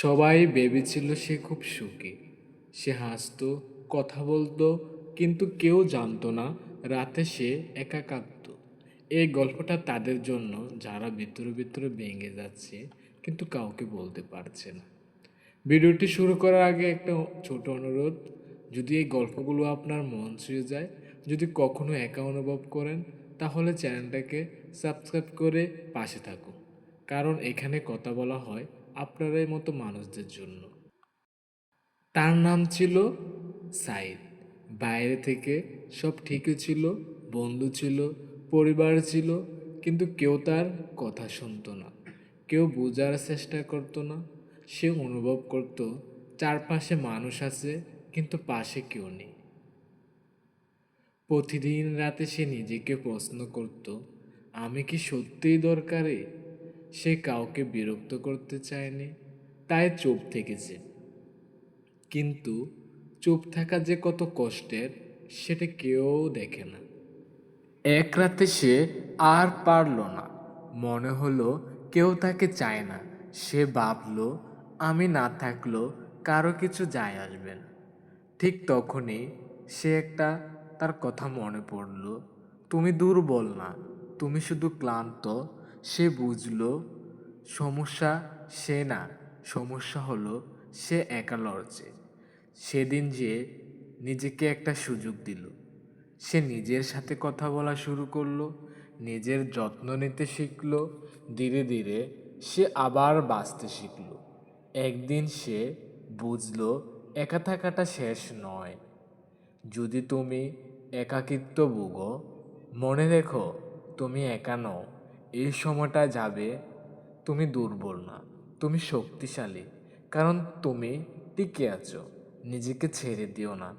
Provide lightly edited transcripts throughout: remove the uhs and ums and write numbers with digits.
সবাই ভেবেছিল সে খুব সুখী। সে হাসতো, কথা বলতো, কিন্তু কেউ জানতো না রাতে সে একা কাঁদতো। এই গল্পটা তাদের জন্য যারা ভিতরে ভিতরে ভেঙে যাচ্ছে কিন্তু কাউকে বলতে পারছে না। ভিডিওটি শুরু করার আগে একটা ছোট অনুরোধ, যদি এই গল্পগুলো আপনার মন ছুঁয়ে যায়, যদি কখনো একা অনুভব করেন, তাহলে চ্যানেলটাকে সাবস্ক্রাইব করে পাশে থাকুন। কারণ এখানে কথা বলা হয় আপনাদের মতো মানুষদের জন্য। তার নাম ছিল সাইদ। বাইরে থেকে সব ঠিকই ছিল, বন্ধু ছিল, পরিবার ছিল, কিন্তু কেউ তার কথা শুনতো না, কেউ বোঝার চেষ্টা করতো না। সে অনুভব করত চারপাশে মানুষ আছে, কিন্তু পাশে কেউ নেই। প্রতিদিন রাতে সে নিজেকে প্রশ্ন করত, আমি কি সত্যিই দরকারি? সে কাউকে বিরক্ত করতে চায়নি, তাই চুপ থেকেছে। কিন্তু চুপ থাকা যে কত কষ্টের সেটা কেউ দেখে না। এক রাতে সে আর পারল না, মনে হলো কেউ তাকে চায় না। সে ভাবল, আমি না থাকলেও কারো কিছু যায় আসবে না। ঠিক তখনই সে একটা তার কথা মনে পড়ল, তুমি দুর্বল না, তুমি শুধু ক্লান্ত। সে বুঝল সমস্যা সে না, সমস্যা হলো সে একা লড়ছে। সেদিন যে নিজেকে একটা সুযোগ দিল, সে নিজের সাথে কথা বলা শুরু করলো, নিজের যত্ন নিতে শিখলো। ধীরে ধীরে সে আবার বাঁচতে শিখলো। একদিন সে বুঝলো একা থাকাটা শেষ নয়। যদি তুমি একাকিত্ব ভোগো, মনে রেখো তুমি একা নও। এই সময়টা যাবে। তুমি দুর্বল না, তুমি শক্তিশালী, কারণ তুমি টিকে আছো। নিজেকে ছেড়ে দিও না,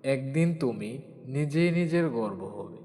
একদিন তুমি নিজেই নিজের গর্ব হবে।